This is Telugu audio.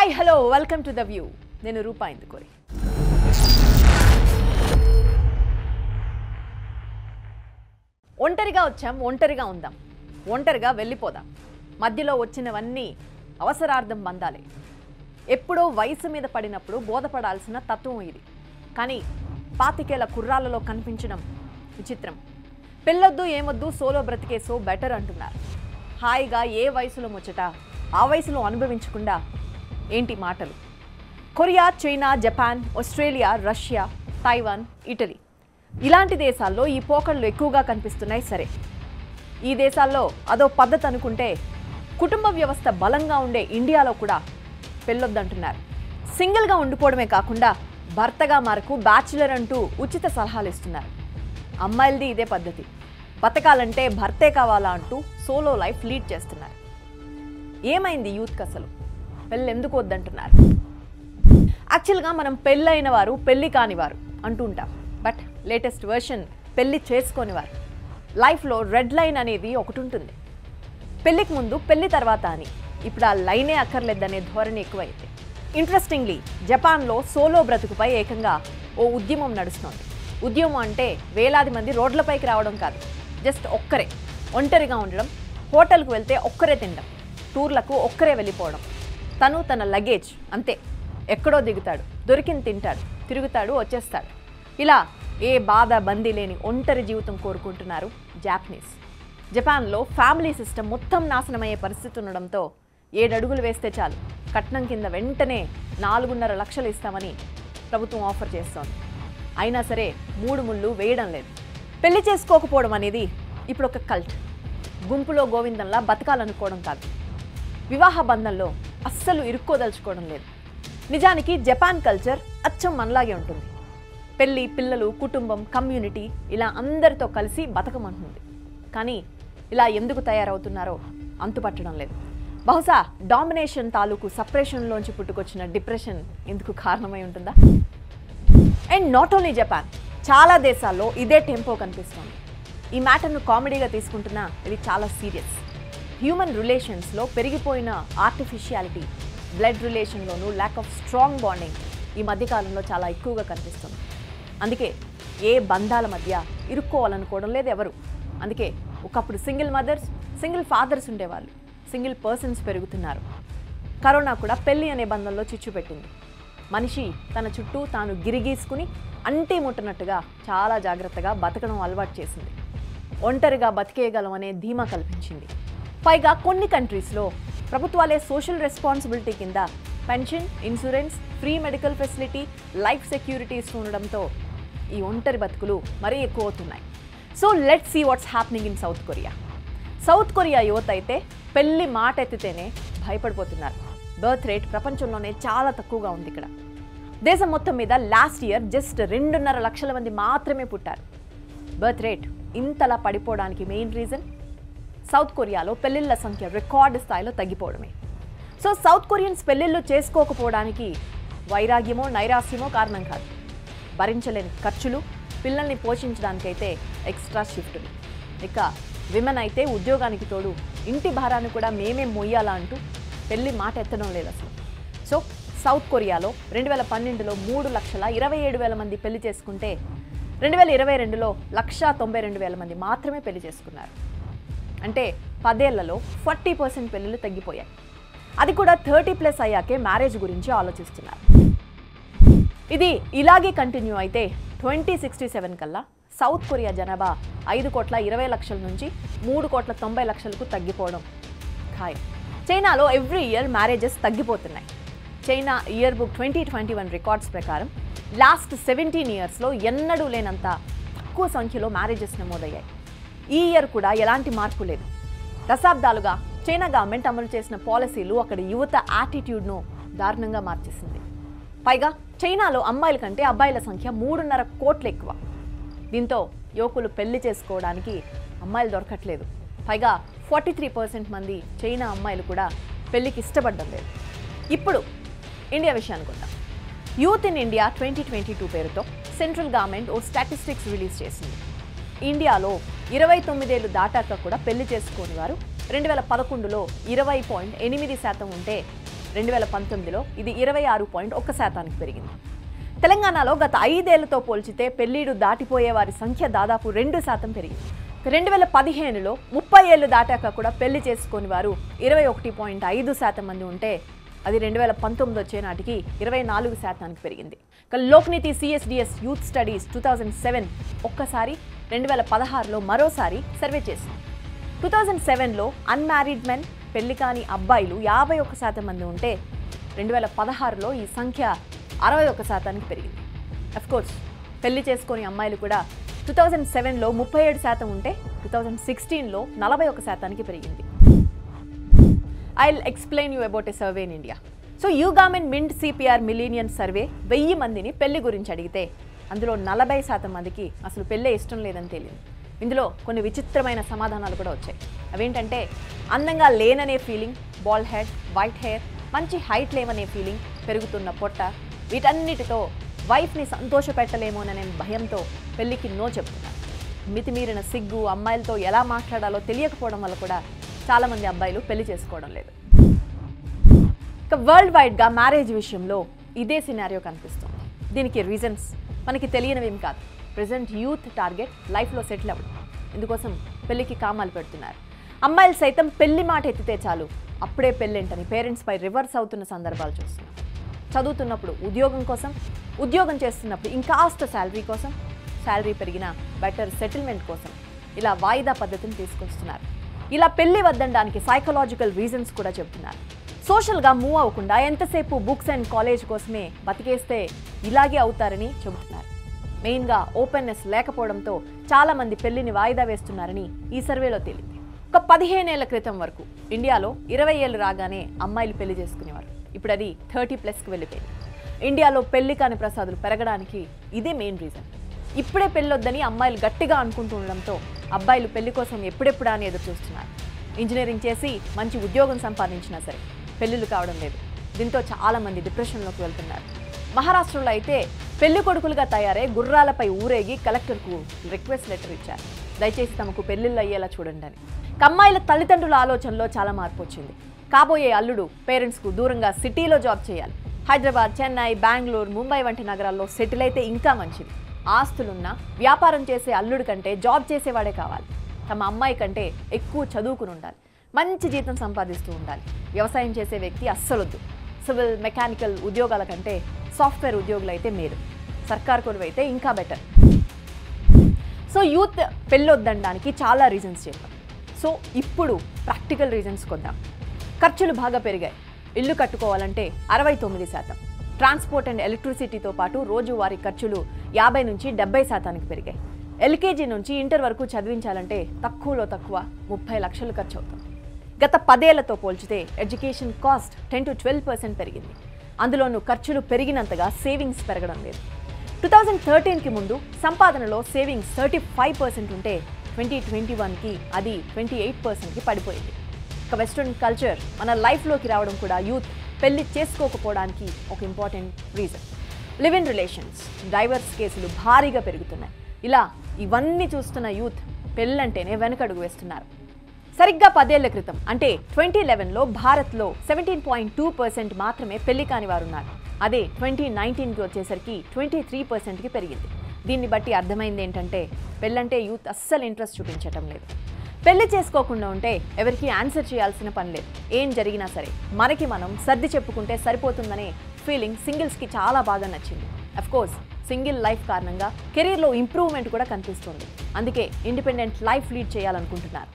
Hi hello welcome to the view. నేను రూపా ఇందుకోరి. ఒంటరిగా వచ్చాం, ఒంటరిగా ఉందాం, ఒంటరిగా వెళ్ళిపోదాం. మధ్యలో వచ్చినవన్నీ అవసరార్థం బంధాలే. ఎప్పుడో వయసు మీద పడినప్పుడు బోధపడాల్సిన తత్వం ఇది. కానీ 25 కుర్రాళ్ళలో కనిపించడం విచిత్రం. పెళ్ళొద్దు ఏమొద్దు, సోలో బ్రతికేసో బెటర్ అంటున్నారు. హాయిగా ఏ వయసులో ముచ్చట ఆ వయసులో అనుభవించకుండా ఏంటి మాటలు. Korea, China, Japan, Australia, Russia, Taiwan, Italy ఇలాంటి దేశాల్లో ఈ పోకళ్ళు ఎక్కువగా కనిపిస్తున్నాయి. సరే, ఈ దేశాల్లో అదో పద్ధతి అనుకుంటే కుటుంబ వ్యవస్థ బలంగా ఉండే ఇండియాలో కూడా పెళ్ళొద్దంటున్నారు. సింగిల్గా ఉండిపోవడమే కాకుండా భర్తగా మారకు బ్యాచులర్ అంటూ ఉచిత సలహాలు ఇస్తున్నారు. అమ్మాయిలది ఇదే పద్ధతి. బతకాలంటే భర్తే కావాలా అంటూ సోలో లైఫ్ లీడ్ చేస్తున్నారు. ఏమైంది యూత్కి అసలు? పెళ్ళి ఎందుకు వద్దంటున్నారు? యాక్చువల్గా మనం పెళ్ళైన వారు, పెళ్ళి కానివారు అంటుంటాం. బట్ లేటెస్ట్ వర్షన్ పెళ్ళి చేసుకోనివారు. లైఫ్లో రెడ్ లైన్ అనేది ఒకటి ఉంటుంది. పెళ్ళికి ముందు, పెళ్ళి తర్వాత అని. ఇప్పుడు ఆ లైనే అక్కర్లేదనే ధోరణి ఎక్కువైంది. ఇంట్రెస్టింగ్లీ జపాన్లో సోలో బ్రతుకుపై ఏకంగా ఓ ఉద్యమం నడుస్తోంది. ఉద్యమం అంటే వేలాది మంది రోడ్లపైకి రావడం కాదు. జస్ట్ ఒక్కరే ఒంటరిగా ఉండడం, హోటల్కి వెళ్తే ఒక్కరే తినడం, టూర్లకు ఒక్కరే వెళ్ళిపోవడం. తను తన లగేజ్ అంతే. ఎక్కడో దిగుతాడు, దొరికింది తింటాడు, తిరుగుతాడు, వచ్చేస్తాడు. ఇలా ఏ బాధ బందీ లేని ఒంటరి జీవితం కోరుకుంటున్నారు జాపనీస్. జపాన్లో ఫ్యామిలీ సిస్టమ్ మొత్తం నాశనమయ్యే పరిస్థితి ఉండడంతో 7 అడుగులు వేస్తే చాలు కట్నం కింద వెంటనే 4.5 లక్షలు ఇస్తామని ప్రభుత్వం ఆఫర్ చేస్తోంది. అయినా సరే 3 ముళ్ళు వేయడం లేదు. పెళ్లి చేసుకోకపోవడం అనేది ఇప్పుడు ఒక కల్ట్. గుంపులో గోవిందంలా బతకాలనుకోవడం కాదు. వివాహ బంధంలో అస్సలు ఇరుక్కోదలుచుకోవడం లేదు. నిజానికి జపాన్ కల్చర్ అచ్చం మనలాగే ఉంటుంది. పెళ్ళి, పిల్లలు, కుటుంబం, కమ్యూనిటీ ఇలా అందరితో కలిసి బతకమంటుంది. కానీ ఇలా ఎందుకు తయారవుతున్నారో అంతుపట్టడం లేదు. బహుశా డామినేషన్ తాలూకు సపరేషన్లోంచి పుట్టుకొచ్చిన డిప్రెషన్ ఇందుకు కారణమై ఉంటుందా? అండ్ నాట్ ఓన్లీ జపాన్, చాలా దేశాల్లో ఇదే టెంపో కనిపిస్తోంది. ఈ మ్యాటర్ను కామెడీగా తీసుకుంటున్నా ఇది చాలా సీరియస్. హ్యూమన్ రిలేషన్స్లో పెరిగిపోయిన ఆర్టిఫిషియాలిటీ, బ్లడ్ రిలేషన్లోనూ ల్యాక్ ఆఫ్ స్ట్రాంగ్ బాండింగ్ ఈ మధ్యకాలంలో చాలా ఎక్కువగా కనిపిస్తుంది. అందుకే ఏ బంధాల మధ్య ఇరుక్కోవాలనుకోవడం లేదు ఎవరు. అందుకే ఒకప్పుడు సింగిల్ మదర్స్, సింగిల్ ఫాదర్స్ ఉండేవాళ్ళు. సింగిల్ పర్సన్స్ పెరుగుతున్నారు. కరోనా కూడా పెళ్ళి అనే బంధంలో చిచ్చు పెట్టింది. మనిషి తన చుట్టూ తాను గిరిగీసుకుని అంటీ ముట్టనట్టుగా చాలా జాగ్రత్తగా బతకడం అలవాటు చేసింది. ఒంటరిగా బతికేయగలం అనే ధీమా కల్పించింది. పైగా కొన్ని కంట్రీస్లో ప్రభుత్వాలే సోషల్ రెస్పాన్సిబిలిటీ కింద pension, insurance, free medical facility, life security ఉండడంతో ఈ ఒంటరి బతుకులు మరీ ఎక్కువ అవుతున్నాయి. So let's see what's happening in South Korea. South Korea యువత అయితే పెళ్లి మాట ఎత్తితేనే భయపడిపోతున్నారు. బర్త్ రేట్ ప్రపంచంలోనే చాలా తక్కువగా ఉంది ఇక్కడ. దేశం మొత్తం మీద లాస్ట్ ఇయర్ జస్ట్ 2.5 లక్షల మంది మాత్రమే పుట్టారు. బర్త్ రేట్ ఇంతలా పడిపోవడానికి మెయిన్ రీజన్ సౌత్ కొరియాలో పెళ్లిళ్ల సంఖ్య రికార్డు స్థాయిలో తగ్గిపోవడమే. సో సౌత్ కొరియన్స్ పెళ్లిళ్ళు చేసుకోకపోవడానికి వైరాగ్యమో నైరాస్యమో కారణం కాదు. భరించలేని ఖర్చులు, పిల్లల్ని పోషించడానికైతే ఎక్స్ట్రా షిఫ్టులు, ఇక విమెన్ అయితే ఉద్యోగానికి తోడు ఇంటి భారాన్ని కూడా మేమే మొయ్యాలా అంటూ పెళ్లి మాట ఎత్తడం లేదు అసలు. సో సౌత్ కొరియాలో 2012లో 3,27,000 మంది పెళ్లి చేసుకుంటే 2022లో 1,92,000 మంది మాత్రమే పెళ్లి చేసుకున్నారు. అంటే 10 ఏళ్లలో 40% పెళ్లిళ్ళు తగ్గిపోయాయి. అది కూడా 30+ అయ్యాకే మ్యారేజ్ గురించి ఆలోచిస్తున్నారు. ఇది ఇలాగే కంటిన్యూ అయితే 2067 కల్లా సౌత్ కొరియా జనాభా 5,20,00,000 నుంచి 3,90,00,000కు తగ్గిపోవడం ఖాయం. చైనాలో ఎవ్రీ ఇయర్ మ్యారేజెస్ తగ్గిపోతున్నాయి. చైనా ఇయర్ బుక్ 2021 రికార్డ్స్ ప్రకారం లాస్ట్ 17 ఇయర్స్లో ఎన్నడూ లేనంత తక్కువ సంఖ్యలో మ్యారేజెస్ నమోదయ్యాయి. ఈ ఇయర్ కూడా ఎలాంటి మార్పు లేదు. దశాబ్దాలుగా చైనా గవర్నమెంట్ అమలు చేసిన పాలసీలు అక్కడ యువత యాటిట్యూడ్ను దారుణంగా మార్చేసింది. పైగా చైనాలో అమ్మాయిల కంటే అబ్బాయిల సంఖ్య 3.5 కోట్లు ఎక్కువ. దీంతో యువకులు పెళ్లి చేసుకోవడానికి అమ్మాయిలు దొరకట్లేదు. పైగా 43% మంది చైనా అమ్మాయిలు కూడా పెళ్లికి ఇష్టపడడం లేదు. ఇప్పుడు ఇండియా విషయానికి వద్దాం. యూత్ ఇన్ ఇండియా 2022 పేరుతో సెంట్రల్ గవర్నమెంట్ ఓ స్టాటిస్టిక్స్ రిలీజ్ చేసింది. ఇండియాలో 29 ఏళ్లు దాటాక కూడా పెళ్లి చేసుకోని వారు 2011లో 20.8% ఉంటే 2019లో ఇది 26.1% పెరిగింది. తెలంగాణలో గత 5 ఏళ్లతో పోల్చితే పెళ్లిడు దాటిపోయే వారి సంఖ్య దాదాపు 2% పెరిగింది. 2015లో 30 ఏళ్లు దాటాక కూడా పెళ్లి చేసుకుని వారు 21.5% మంది ఉంటే అది 2019 వచ్చే నాటికి 24% పెరిగింది. లోక్నీతి CSDS యూత్ స్టడీస్ 2007 ఒక్కసారి 2016లో మరోసారి సర్వే చేసింది. 2007లో అన్మ్యారీడ్ మెన్ పెళ్లి కాని అబ్బాయిలు 51% మంది ఉంటే 2016లో ఈ సంఖ్య 61%కి పెరిగింది. అఫ్కోర్స్ పెళ్లి చేసుకొని అమ్మాయిలు కూడా 2007లో 37% ఉంటే 2016లో 41%కి పెరిగింది. I'll explain you about a survey in India. So YouGov Mint CPR Millennium Survey 1000 మందిని పెళ్లి గురించి అడిగితే అందులో 40% మందికి అసలు పెళ్ళే ఇష్టం లేదని తెలియదు. ఇందులో కొన్ని విచిత్రమైన సమాధానాలు కూడా వచ్చాయి. అవేంటంటే అందంగా లేననే feeling, bald head, white hair, మంచి హైట్ లేవనే ఫీలింగ్, పెరుగుతున్న పొట్ట, వీటన్నిటితో వైఫ్ని సంతోషపెట్టలేమోననే భయంతో పెళ్లికి నో చెప్తున్నారు. మితిమీరిన సిగ్గు, అమ్మాయిలతో ఎలా మాట్లాడాలో తెలియకపోవడం వల్ల కూడా చాలామంది అబ్బాయిలు పెళ్లి చేసుకోవడం లేదు. ఇక వరల్డ్ వైడ్గా మ్యారేజ్ విషయంలో ఇదే సినారియో కనిపిస్తుంది. దీనికి రీజన్స్ మనకి తెలియనివేం కాదు. ప్రెజెంట్ యూత్ టార్గెట్ లైఫ్లో సెటిల్ అవ్వడం. ఇందుకోసం పెళ్లికి కామాలు పెడుతున్నారు. అమ్మాయిలు సైతం పెళ్లి మాట ఎత్తితే చాలు అప్పుడే పెళ్ళేంటని పేరెంట్స్పై రివర్స్ అవుతున్న సందర్భాలు చూస్తున్నాం. చదువుతున్నప్పుడు ఉద్యోగం కోసం, ఉద్యోగం చేస్తున్నప్పుడు ఇంకాస్త శాలరీ కోసం, శాలరీ పెరిగిన బెటర్ సెటిల్మెంట్ కోసం ఇలా వాయిదా పద్ధతిని తీసుకొస్తున్నారు. ఇలా పెళ్లి వద్దనడానికి సైకలాజికల్ రీజన్స్ కూడా చెబుతున్నారు. సోషల్గా మూవ్ అవ్వకుండా ఎంతసేపు బుక్స్ అండ్ కాలేజ్ కోసమే బతికేస్తే ఇలాగే అవుతారని చెబుతున్నారు. మెయిన్గా ఓపెన్నెస్ లేకపోవడంతో చాలామంది పెళ్లిని వాయిదా వేస్తున్నారని ఈ సర్వేలో తేలింది. ఒక 15 ఏళ్ల క్రితం వరకు ఇండియాలో 20 ఏళ్ళు రాగానే అమ్మాయిలు పెళ్లి చేసుకునేవారు. ఇప్పుడు అది 30+కి వెళ్ళిపోయింది. ఇండియాలో పెళ్లి కాని ప్రసాదులు పెరగడానికి ఇదే మెయిన్ రీజన్. ఇప్పుడే పెళ్ళొద్దని అమ్మాయిలు గట్టిగా అనుకుంటుండడంతో అబ్బాయిలు పెళ్లి కోసం ఎప్పుడెప్పుడా అని ఎదురు చూస్తున్నారు. ఇంజనీరింగ్ చేసి మంచి ఉద్యోగం సంపాదించినా సరే పెళ్లిళ్ళు కావడం లేదు. దీంతో చాలామంది డిప్రెషన్లోకి వెళ్తున్నారు. మహారాష్ట్రలో అయితే పెళ్లి కొడుకులుగా తయారై గుర్రాలపై ఊరేగి కలెక్టర్కు రిక్వెస్ట్ లెటర్ ఇచ్చారు. దయచేసి తమకు పెళ్లిళ్ళు అయ్యేలా చూడండి అని. అమ్మాయిల తల్లిదండ్రుల ఆలోచనలో చాలా మార్పు వచ్చింది. కాబోయే అల్లుడు పేరెంట్స్కు దూరంగా సిటీలో జాబ్ చేయాలి. హైదరాబాద్, చెన్నై, బెంగళూరు, ముంబై వంటి నగరాల్లో సెటిల్ అయితే ఇంకా మంచిది. ఆస్తులున్నా వ్యాపారం చేసే అల్లుడి కంటే జాబ్ చేసేవాడే కావాలి. తమ అమ్మాయి కంటే ఎక్కువ చదువుకుని ఉండాలి. మంచి జీతం సంపాదిస్తూ ఉండాలి. వ్యవసాయం చేసే వ్యక్తి అస్సలొద్దు. సివిల్, మెకానికల్ ఉద్యోగాల కంటే సాఫ్ట్వేర్ ఉద్యోగులు అయితే మేలు. సర్కార్ కొలువు అయితే ఇంకా బెటర్. సో యూత్ పెళ్ళొద్దనడానికి చాలా రీజన్స్ చెప్పారు. సో ఇప్పుడు ప్రాక్టికల్ రీజన్స్ కొద్దాం. ఖర్చులు బాగా పెరిగాయి. ఇల్లు కట్టుకోవాలంటే 69%, ట్రాన్స్పోర్ట్ అండ్ ఎలక్ట్రిసిటీతో పాటు రోజువారీ ఖర్చులు 50 నుంచి 70%కి పెరిగాయి. ఎల్కేజీ నుంచి ఇంటర్ వరకు చదివించాలంటే తక్కువలో తక్కువ 30 లక్షలు ఖర్చు అవుతుంది. గత 10 ఏళ్లతో పోల్చితే ఎడ్యుకేషన్ కాస్ట్ 10 to 12% పెరిగింది. అందులోనూ ఖర్చులు పెరిగినంతగా సేవింగ్స్ పెరగడం లేదు. 2013కి ముందు సంపాదనలో సేవింగ్స్ 35% ఉంటే 2021కి అది 28%కి పడిపోయింది. ఇక వెస్ట్రన్ కల్చర్ మన లైఫ్లోకి రావడం కూడా యూత్ పెళ్లి చేసుకోకపోవడానికి ఒక important reason. Live in relations, divorce కేసులు భారీగా పెరుగుతున్నాయి. ఇలా ఇవన్నీ చూస్తున్న యూత్ పెళ్ళంటేనే వెనకడుగు వేస్తున్నారు. సరిగ్గా 10 ఏళ్ల క్రితం అంటే 2011లో భారత్లో 17.2% మాత్రమే పెళ్లి కాని వారు ఉన్నారు. అదే 2019కి వచ్చేసరికి 23%కి పెరిగింది. దీన్ని బట్టి అర్థమైంది ఏంటంటే పెళ్ళంటే యూత్ అస్సలు ఇంట్రెస్ట్ చూపించటం లేదు. పెళ్లి చేసుకోకుండా ఉంటే ఎవరికి ఆన్సర్ చేయాల్సిన పని లేదు. ఏం జరిగినా సరే మనకి మనం సర్ది చెప్పుకుంటే సరిపోతుందనే ఫీలింగ్ సింగిల్స్కి చాలా బాగా నచ్చింది. అఫ్కోర్స్ సింగిల్ లైఫ్ కారణంగా కెరీర్లో ఇంప్రూవ్మెంట్ కూడా కనిపిస్తుంది. అందుకే ఇండిపెండెంట్ లైఫ్ లీడ్ చేయాలనుకుంటున్నారు.